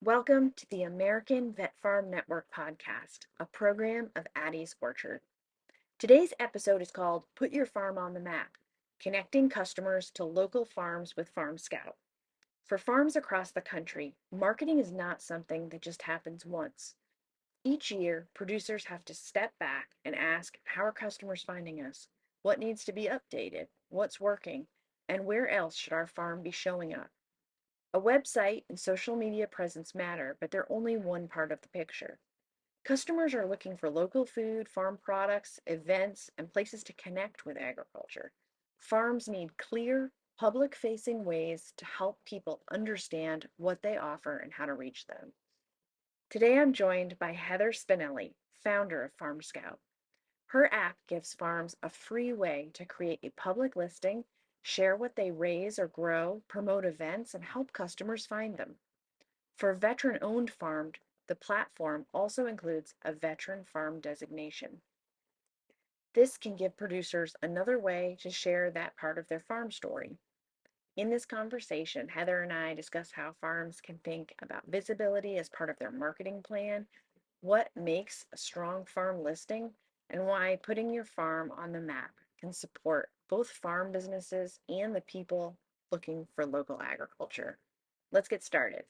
Welcome to the American VetFarm Network podcast, a program of Addie's Orchard. Today's episode is called Put Your Farm on the Map, Connecting Customers to Local Farms with FarmScout. For farms across the country, marketing is not something that just happens once. Each year, producers have to step back and ask, how are customers finding us? What needs to be updated? What's working? And where else should our farm be showing up? A website and social media presence matter, but they're only one part of the picture. Customers are looking for local food, farm products, events, and places to connect with agriculture. Farms need clear, public-facing ways to help people understand what they offer and how to reach them. Today I'm joined by Heather Spinelli, founder of FarmScout. Her app gives farms a free way to create a public listing, share what they raise or grow, promote events, and help customers find them. For veteran-owned farms, the platform also includes a veteran farm designation. This can give producers another way to share that part of their farm story. In this conversation, Heather and I discuss how farms can think about visibility as part of their marketing plan, what makes a strong farm listing, and why putting your farm on the map can support both farm businesses and the people looking for local agriculture. Let's get started.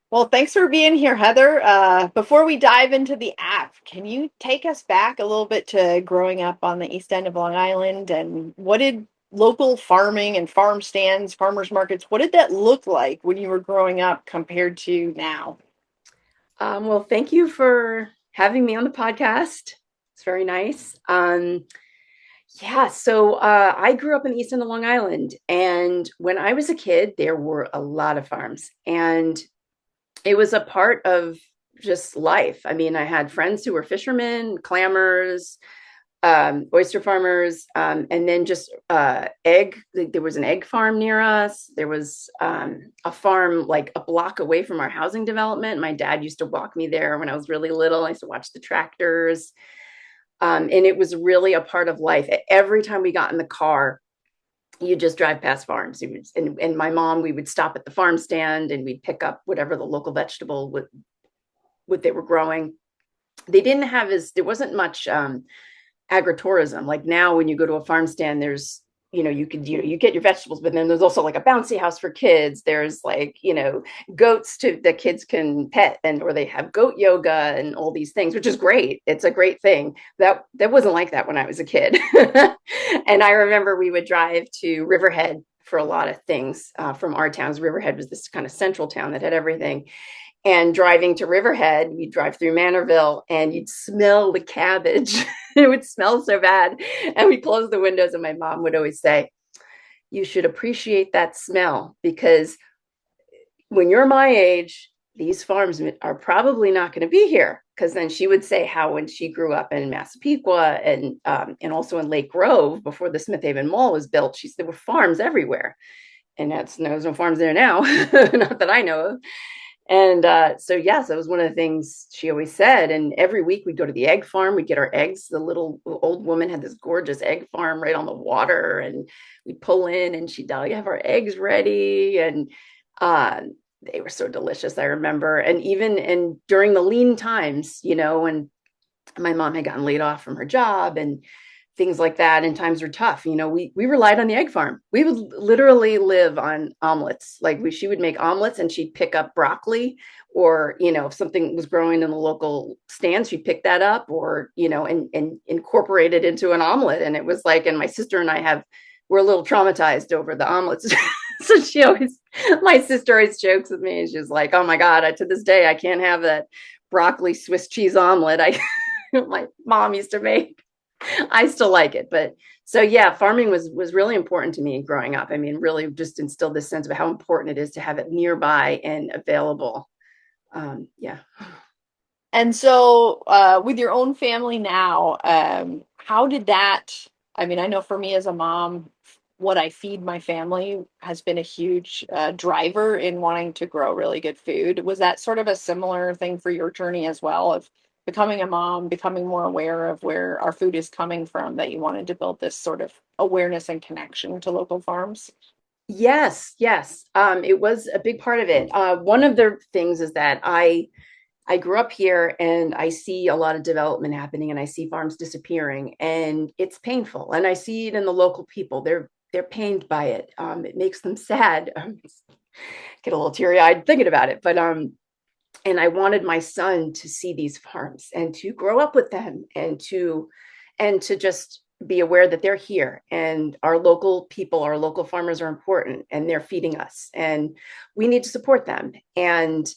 Well, thanks for being here, Heather. Before we dive into the app, can you take us back a little bit to growing up on the east end of Long Island, and what did local farming and farm stands, farmers markets, what did that look like when you were growing up compared to now? Well, thank you for having me on the podcast. It's very nice. I grew up in the east end of Long Island, and when I was a kid, there were a lot of farms, and it was a part of just life. I mean, I had friends who were fishermen, clammers, oyster farmers, and then just egg. There was an egg farm near us. There was a farm like a block away from our housing development. My dad used to walk me there when I was really little. I used to watch the tractors. And it was really a part of life. Every time we got in the car, you just drive past farms. And my mom, we would stop at the farm stand and we'd pick up whatever the local vegetable what they were growing. They didn't have there wasn't much agritourism. Like now, when you go to a farm stand, there's, you get your vegetables, but then there's also like a bouncy house for kids. There's like, goats that kids can pet, or they have goat yoga and all these things, which is great. It's a great thing. That wasn't like that when I was a kid. And I remember we would drive to Riverhead for a lot of things from our towns. Riverhead was this kind of central town that had everything. And driving to Riverhead, you'd drive through Manorville and you'd smell the cabbage. It would smell so bad. And we'd close the windows, and my mom would always say, you should appreciate that smell, because when you're my age, these farms are probably not going to be here. Because then she would say how when she grew up in Massapequa and also in Lake Grove before the Smith Haven Mall was built, there were farms everywhere. And there's no farms there now, not that I know of. And that was one of the things she always said. And every week we'd go to the egg farm. We'd get our eggs. The little old woman had this gorgeous egg farm right on the water. And we'd pull in and she'd have our eggs ready. And they were so delicious, I remember. And even during the lean times, when my mom had gotten laid off from her job and things like that, and times were tough, we relied on the egg farm. We would literally live on omelets. She would make omelets and she'd pick up broccoli, or if something was growing in the local stand, she'd pick that up, or and incorporate it into an omelet. And it was like, and my sister and I we're a little traumatized over the omelets. So my sister always jokes with me, and she's like, oh my God, to this day I can't have that broccoli Swiss cheese omelet my mom used to make. I still like it. But so, yeah, farming was really important to me growing up. I mean, really just instilled this sense of how important it is to have it nearby and available. Yeah. And so with your own family now, how did that, I mean, I know for me as a mom, what I feed my family has been a huge driver in wanting to grow really good food. Was that sort of a similar thing for your journey as well, of becoming a mom, becoming more aware of where our food is coming from, that you wanted to build this sort of awareness and connection to local farms? Yes, yes. It was a big part of it. One of the things is that I grew up here and I see a lot of development happening and I see farms disappearing and it's painful. And I see it in the local people. They're pained by it. It makes them sad. Get a little teary eyed thinking about it. But and I wanted my son to see these farms and to grow up with them and to just be aware that they're here and our local people, our local farmers are important and they're feeding us and we need to support them. And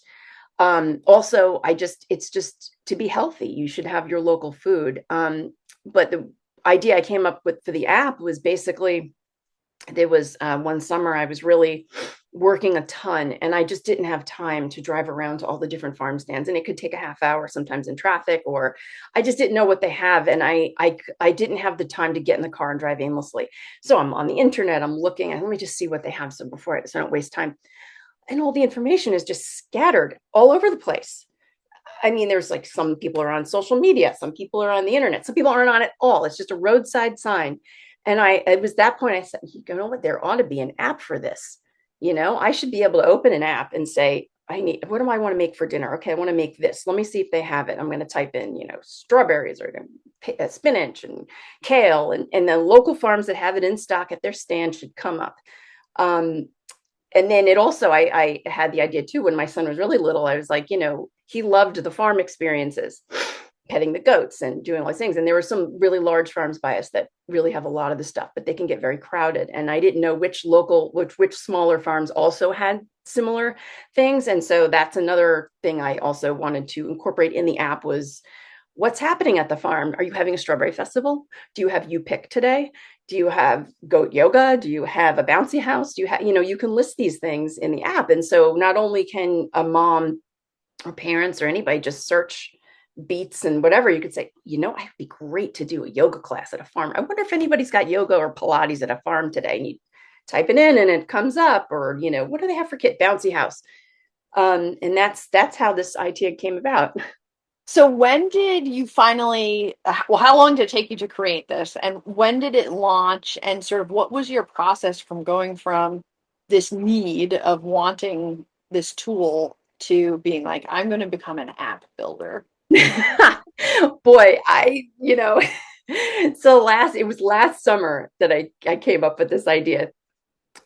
also, it's just to be healthy. You should have your local food. But the idea I came up with for the app was basically there was one summer I was really working a ton and I just didn't have time to drive around to all the different farm stands and it could take a half hour sometimes in traffic or I just didn't know what they have and I didn't have the time to get in the car and drive aimlessly. So I'm on the internet, I'm looking and let me just see what they have so I don't waste time. And all the information is just scattered all over the place. I mean, there's like some people are on social media, some people are on the internet, some people aren't on it all. It's just a roadside sign. And it was that point I said, you know what, there ought to be an app for this. You know, I should be able to open an app and say, what do I want to make for dinner? Okay, I want to make this. Let me see if they have it. I'm going to type in, strawberries or spinach and kale, and the local farms that have it in stock at their stand should come up. Um, and then it also, I had the idea too, when my son was really little, I was like, he loved the farm experiences, petting the goats and doing all these things. And there were some really large farms by us that really have a lot of the stuff, but they can get very crowded. And I didn't know which smaller farms also had similar things. And so that's another thing I also wanted to incorporate in the app was what's happening at the farm. Are you having a strawberry festival? Do you have you pick today? Do you have goat yoga? Do you have a bouncy house? Do you have, you can list these things in the app. And so not only can a mom or parents or anybody just search beats and whatever, you could say, I'd be great to do a yoga class at a farm. I wonder if anybody's got yoga or Pilates at a farm today. And you type it in and it comes up, or, what do they have for kids? Bouncy house. And that's how this idea came about. So when did you finally, well, how long did it take you to create this? And when did it launch? And sort of what was your process from going from this need of wanting this tool to being like, I'm going to become an app builder? Boy, so it was last summer that I came up with this idea.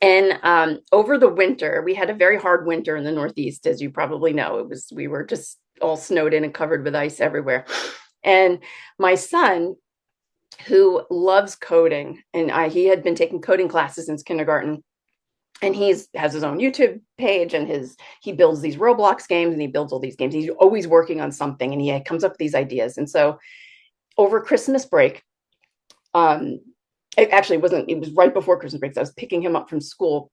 And over the winter, we had a very hard winter in the Northeast, as you probably know. We were just all snowed in and covered with ice everywhere. And my son, who loves coding, and he had been taking coding classes since kindergarten, and has his own YouTube page, and he builds these Roblox games, and he builds all these games. He's always working on something, and he comes up with these ideas. And so over Christmas break, it actually wasn't, it was right before Christmas break. So I was picking him up from school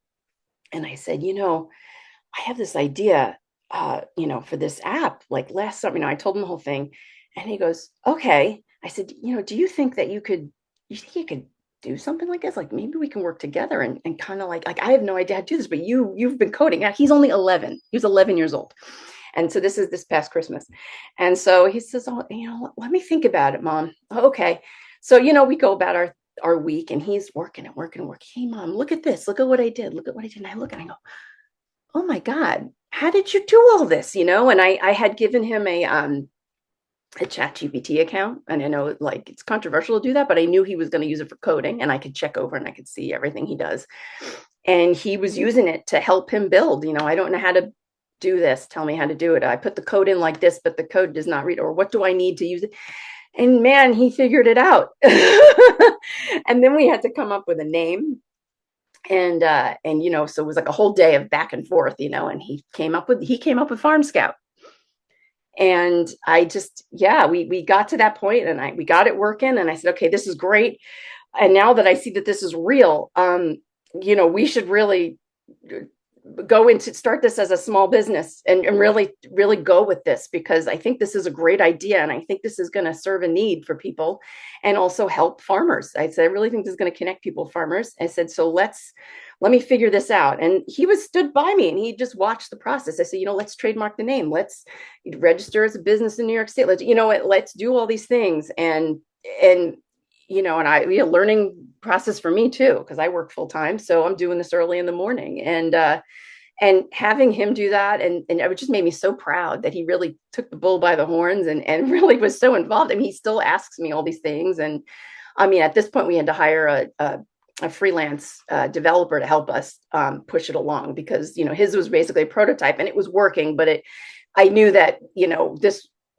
and I said, I have this idea, for this app, like last summer, I told him the whole thing and he goes, okay. I said, do you think you could do something like this? Like maybe we can work together and kind of like I have no idea how to do this, but you've been coding. He's only 11. He was 11 years old. And so this is this past Christmas. And so he says, oh, let me think about it, Mom. Okay. So, we go about our week and he's working and working and working. Hey, Mom, look at this. Look at what I did. Look at what I did. And I look and I go, oh my God, how did you do all this? And I had given him a ChatGPT account. And I know like it's controversial to do that, but I knew he was going to use it for coding and I could check over and I could see everything he does. And he was using it to help him build. I don't know how to do this. Tell me how to do it. I put the code in like this, but the code does not read, or what do I need to use it? And man, he figured it out. And then we had to come up with a name. And so it was like a whole day of back and forth, and he came up with FarmScout. And I just, we got to that point and we got it working and I said, okay, this is great. And now that I see that this is real, we should really start this as a small business and really, really go with this, because I think this is a great idea. And I think this is going to serve a need for people and also help farmers. I said, I really think this is going to connect people with farmers. I said, so let me figure this out. And he stood by me and he just watched the process. I said, let's trademark the name. Let's register as a business in New York State. Let's do all these things. And learning process for me too, because I work full time. So I'm doing this early in the morning, and having him do that, and it just made me so proud that he really took the bull by the horns and really was so involved. I mean, he still asks me all these things. And I mean, at this point we had to hire a freelance developer to help us push it along, because, his was basically a prototype and it was working, but I knew that,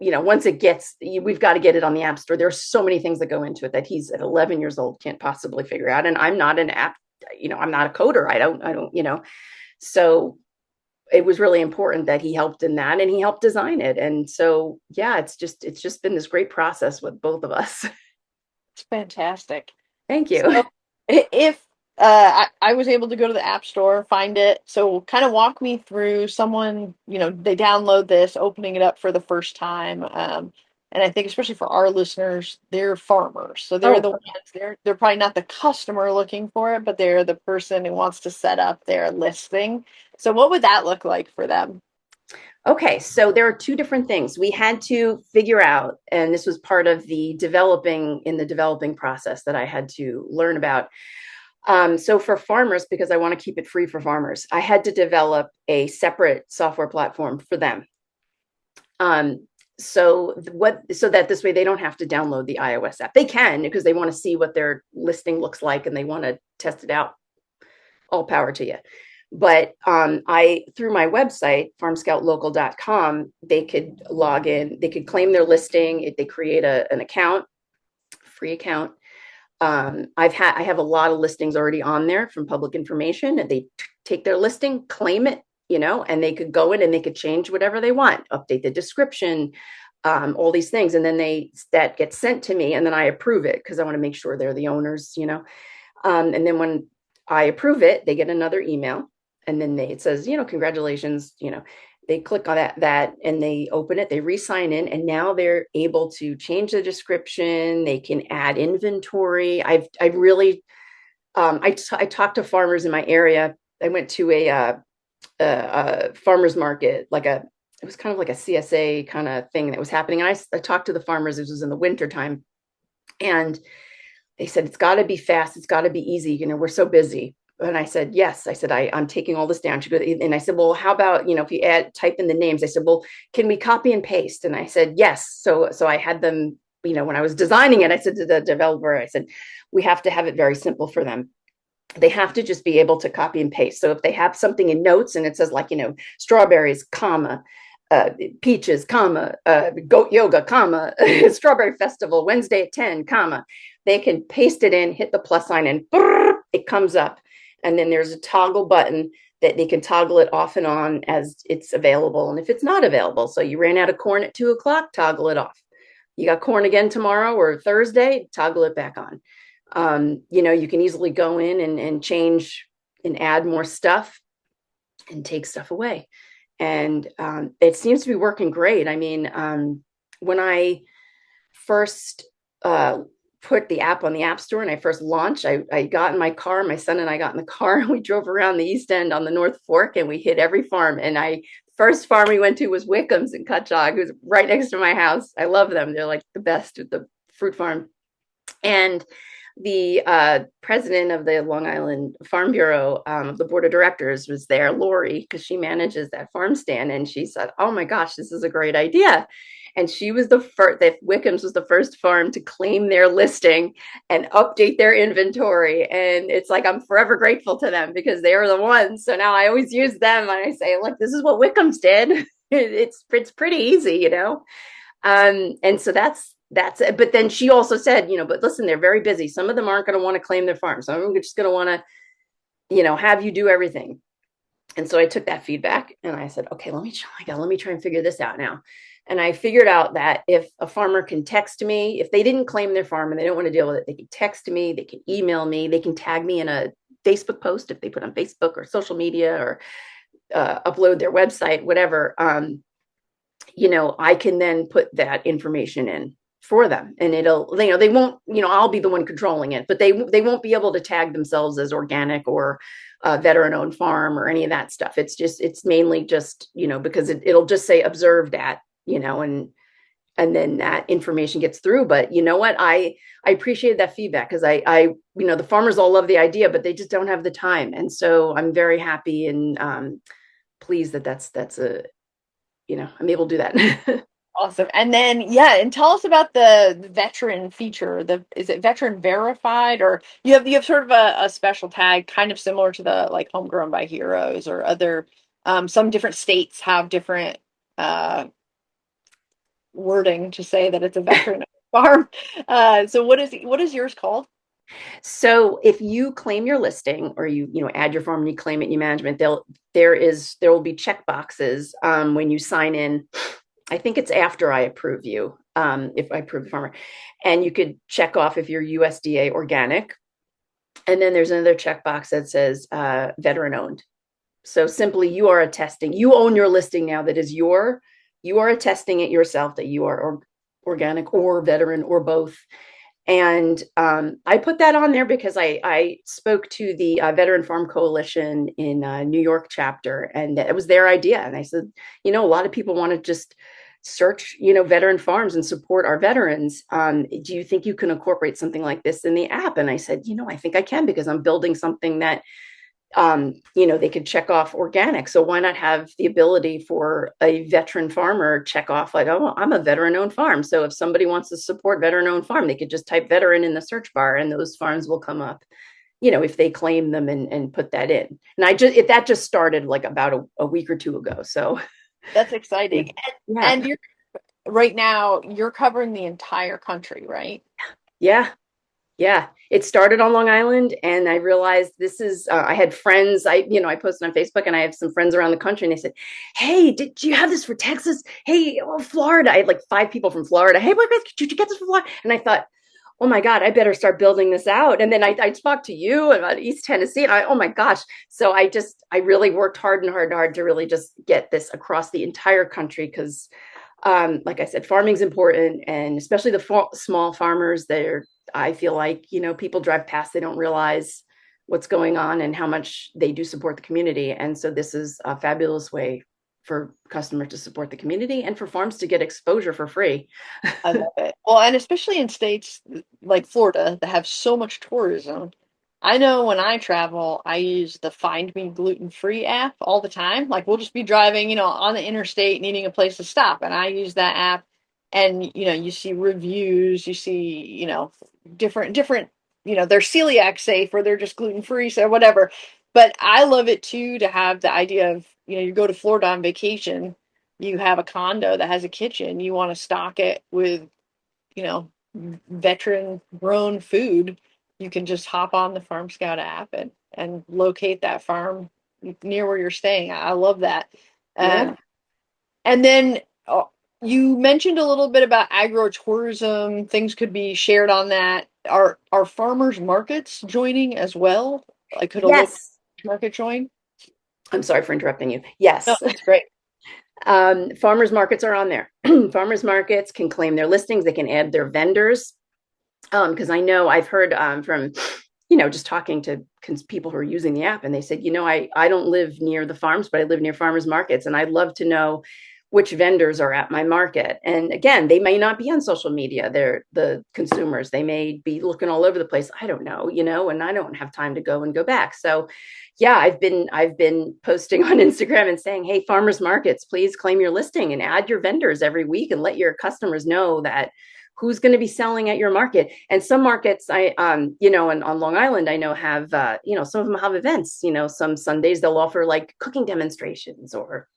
once we've got to get it on the app store. There's so many things that go into it that he's at 11 years old can't possibly figure out. And I'm not an app, I'm not a coder. I don't, so it was really important that he helped in that, and he helped design it. And so, yeah, it's just been this great process with both of us. It's fantastic. Thank So you. if I was able to go to the App Store, find it, so kind of walk me through someone, they download this, opening it up for the first time. And I think especially for our listeners, they're farmers. So they're Oh, the ones, they're probably not the customer looking for it, but they're the person who wants to set up their listing. So what would that look like for them? okay. So there are two different things we had to figure out, and this was part of the developing process that I had to learn about. So for farmers, because I want to keep it free for farmers, I had to develop a separate software platform for them. So that this way they don't have to download the iOS app. They can, because they want to see what their listing looks like and they want to test it out. All power to you. But I, through my website, farmscoutlocal.com, they could log in, they could claim their listing if they create an account, free account. I have a lot of listings already on there from public information, and they take their listing, claim it, and they could go in and they could change whatever they want, update the description, all these things. And then that gets sent to me, and then I approve it because I want to make sure they're the owners, and then when I approve it, they get another email, and then it says, congratulations, they click on that and they open it, they re-sign in, and now they're able to change the description. They can add inventory. I've really, I talked to farmers in my area. I went to a farmer's market, it was kind of like a CSA kind of thing that was happening. And I talked to the farmers. This was in the winter time, and they said, it's got to be fast. It's got to be easy. We're so busy. And I said, yes. I said, I'm taking all this down. And I said, well, how about, if you type in the names? I said, well, can we copy and paste? And I said, yes. So I had them, when I was designing it, I said to the developer, I said, we have to have it very simple for them. They have to just be able to copy and paste. So if they have something in notes and it says strawberries, comma, peaches, comma, goat yoga, comma, strawberry festival, Wednesday at 10, comma, they can paste it in, hit the plus sign, and it comes up. And then there's a toggle button that they can toggle it off and on as it's available. And if it's not available, so you ran out of corn at 2:00, toggle it off. You got corn again tomorrow or Thursday, toggle it back on. You can easily go in and change and add more stuff and take stuff away. And it seems to be working great. I mean, when I first put the app on the App Store and I first launched, I got in my car, my son and I got in the car, and we drove around the East End on the North Fork, and we hit every farm. And first farm we went to was Wickham's in Cutchogue, who's right next to my house. I love them. They're like the best at the fruit farm. And the president of the Long Island Farm Bureau, of the board of directors, was there, Lori, because she manages that farm stand. And she said, oh my gosh, this is a great idea. And she was the first, that Wickham's was the first farm to claim their listing and update their inventory. And it's like, I'm forever grateful to them because they are the ones. So now I always use them and I say, look, this is what Wickham's did. It's pretty easy, and so that's it. But then she also said, but listen, they're very busy. Some of them aren't going to want to claim their farm. Some of them are just going to want to, have you do everything. And so I took that feedback and I said, okay, let me try and figure this out now. And I figured out that if a farmer can text me, if they didn't claim their farm and they don't want to deal with it, they can text me, they can email me, they can tag me in a Facebook post if they put on Facebook or social media, or upload their website, whatever. I can then put that information in for them, and they won't, I'll be the one controlling it, but they won't be able to tag themselves as organic or veteran owned farm or any of that stuff. It's mainly just, because it'll just say observed at, and and then that information gets through. But you know what? I appreciated that feedback because the farmers all love the idea, but they just don't have the time. And so I'm very happy and pleased that that's a, I'm able to do that. Awesome. And then, yeah, and tell us about the veteran feature. The Is it veteran verified, or you have sort of a special tag, kind of similar to the like homegrown by heroes or other. Some different states have different uh, wording to say that it's a veteran farm. So what is yours called? So if you claim your listing or you add your farm and you claim it in your management, there will be check boxes when you sign in. I think it's after I approve you, if I approve the farmer, and you could check off if you're USDA organic, and then there's another checkbox that says veteran owned. So simply, you own your listing now. You are attesting it yourself that you are organic or veteran or both. And I put that on there because I spoke to the Veteran Farm Coalition in New York chapter, and it was their idea. And I said, a lot of people want to just search, veteran farms and support our veterans. Do you think you can incorporate something like this in the app? And I said, I think I can because I'm building something that they could check off organic. So why not have the ability for a veteran farmer check off like, oh, I'm a veteran owned farm. So if somebody wants to support veteran owned farm, they could just type veteran in the search bar and those farms will come up, if they claim them and put that in. And that just started like about a week or two ago. So That's exciting. yeah, And you're right now you're covering the entire country, right? yeah. Yeah, it started on Long Island, and I realized this is. I had friends. I posted on Facebook, and I have some friends around the country, and they said, "Hey, did you have this for Texas? Hey, Florida." I had like 5 people from Florida. Hey, wait, did you get this from Florida? And I thought, oh my God, I better start building this out. And then I talked to you about East Tennessee, and oh my gosh. So I really worked hard and hard to really just get this across the entire country because like I said, farming is important, and especially the small farmers. I feel like people drive past, they don't realize what's going on and how much they do support the community. And so this is a fabulous way for customers to support the community and for farms to get exposure for free. I love it. Well, and especially in states like Florida that have so much tourism. I know when I travel, I use the Find Me Gluten Free app all the time. Like we'll just be driving, on the interstate needing a place to stop, and I use that app and you see reviews, you see, different, they're celiac safe or they're just gluten free, so whatever. But I love it too to have the idea of, you go to Florida on vacation, you have a condo that has a kitchen, you want to stock it with, you know, veteran grown food, you can just hop on the FarmScout app and locate that farm near where you're staying. I love that. Yeah. And then you mentioned a little bit about agro-tourism. Things could be shared on that. Are farmers markets joining as well? Like, could a local Yes. market join? I'm sorry for interrupting you. No, Yes. that's great. Farmers markets are on there. Farmers markets can claim their listings. They can add their vendors. Because I know I've heard from, just talking to people who are using the app, and they said, I don't live near the farms, but I live near farmers markets, and I'd love to know which vendors are at my market. And again, they may not be on social media. They're the consumers. They may be looking all over the place. I don't know, and I don't have time to go back. So yeah, I've been posting on Instagram and saying, hey, farmers markets, please claim your listing and add your vendors every week and let your customers know that who's going to be selling at your market. And some markets and on Long Island, I know have, some of them have events, some Sundays they'll offer like cooking demonstrations or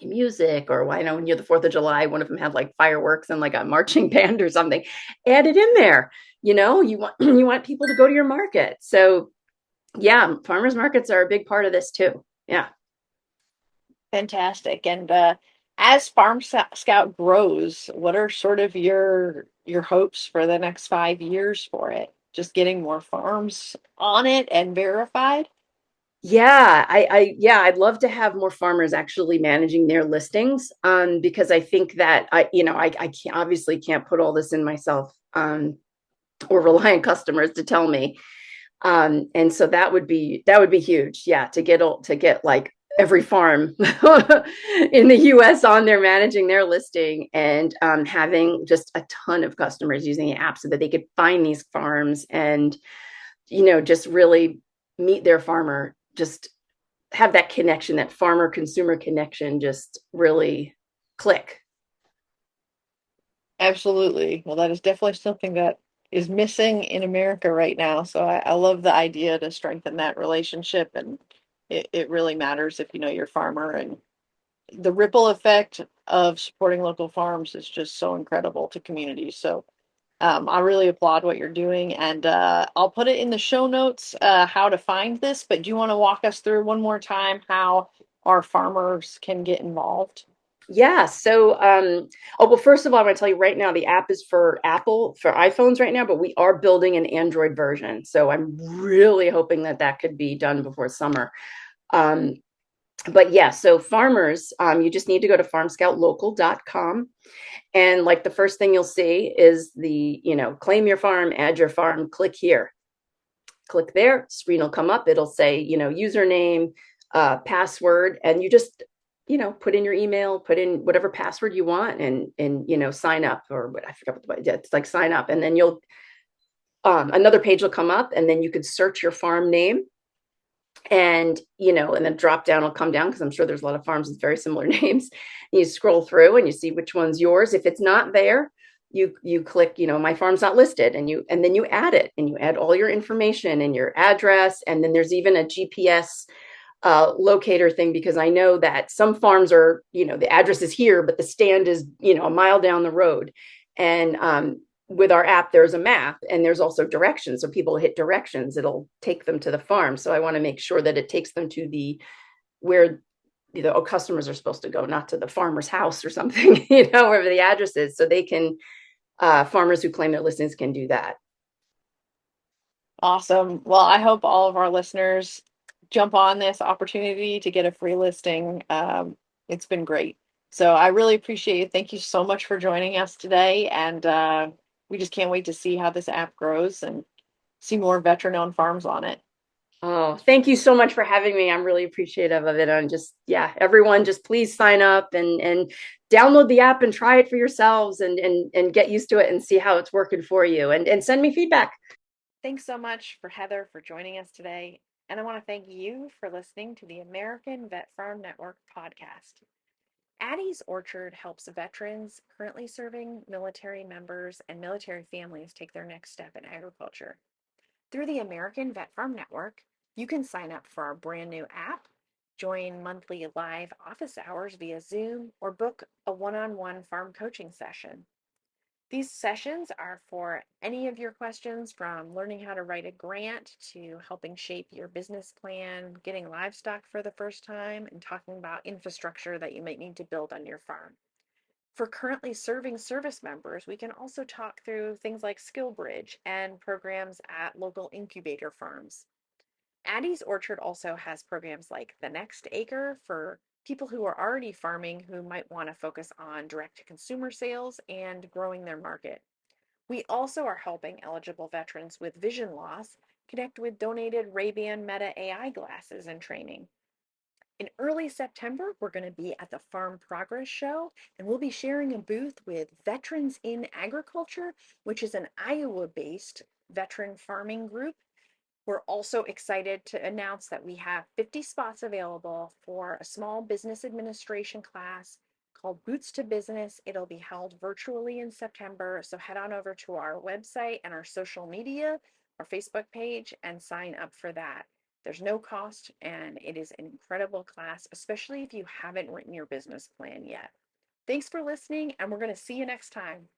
music, or why near the 4th of July, one of them had like fireworks and like a marching band or something. Add it in there. You want you want people to go to your market. So yeah, farmers markets are a big part of this too. Yeah. Fantastic. And as Farm Scout grows, what are sort of your hopes for the next 5 years for it? Just getting more farms on it and verified? Yeah, I'd love to have more farmers actually managing their listings, because I think that I can't, obviously can't put all this in myself, or rely on customers to tell me. And so that would be huge. Yeah, to get like every farm in the US on there managing their listing, and having just a ton of customers using the app so that they could find these farms and, just really meet their farmer, just have that connection, that farmer consumer connection, just really click. Absolutely. Well, that is definitely something that is missing in America right now. So I love the idea to strengthen that relationship. And it really matters if you know your farmer. And the ripple effect of supporting local farms is just so incredible to communities. So I really applaud what you're doing. And I'll put it in the show notes how to find this. But do you want to walk us through one more time how our farmers can get involved? Yeah. So, oh, well, first of all, I'm going to tell you right now, the app is for Apple, for iPhones right now, but we are building an Android version. So I'm really hoping that that could be done before summer. Um, but yeah, so farmers, you just need to go to farmscoutlocal.com. And like the first thing you'll see is claim your farm, add your farm, click here. Click there, screen will come up. It'll say, username, password, and you just, put in your email, put in whatever password you want, and sign up, or what I forgot what it's like, sign up, and then you'll another page will come up, and then you could search your farm name, and then drop down will come down because I'm sure there's a lot of farms with very similar names. You scroll through and you see which one's yours. If it's not there, you click, my farm's not listed, and then you add it, and you add all your information and your address, and then there's even a GPS locator thing, because I know that some farms are, the address is here, but the stand is, a mile down the road. And with our app, there's a map and there's also directions. So people hit directions, it'll take them to the farm. So I want to make sure that it takes them to the where the customers are supposed to go, not to the farmer's house or something, wherever the address is. So they can, farmers who claim their listings can do that. Awesome. Well, I hope all of our listeners jump on this opportunity to get a free listing. It's been great. So I really appreciate it. Thank you so much for joining us today. And we just can't wait to see how this app grows and see more veteran-owned farms on it. Oh, thank you so much for having me. I'm really appreciative of it. And just, yeah, everyone just please sign up and download the app and try it for yourselves, and get used to it and see how it's working for you, and send me feedback. Thanks so much for Heather for joining us today. And I want to thank you for listening to the American Vet Farm Network podcast. Addie's Orchard helps veterans currently serving military members and military families take their next step in agriculture. Through the American Vet Farm Network, you can sign up for our brand new app, join monthly live office hours via Zoom, or book a one-on-one farm coaching session. These sessions are for any of your questions, from learning how to write a grant to helping shape your business plan, getting livestock for the first time, and talking about infrastructure that you might need to build on your farm. For currently serving service members, we can also talk through things like Skill Bridge and programs at local incubator farms. Addie's Orchard also has programs like the Next Acre for people who are already farming who might want to focus on direct to consumer sales and growing their market. We also are helping eligible veterans with vision loss connect with donated Ray-Ban Meta AI glasses and training. In early September, we're going to be at the Farm Progress Show, and we'll be sharing a booth with Veterans in Agriculture, which is an Iowa-based veteran farming group. We're also excited to announce that we have 50 spots available for a small business administration class called Boots to Business. It'll be held virtually in September, so head on over to our website and our social media, our Facebook page, and sign up for that. There's no cost, and it is an incredible class, especially if you haven't written your business plan yet. Thanks for listening, and we're going to see you next time.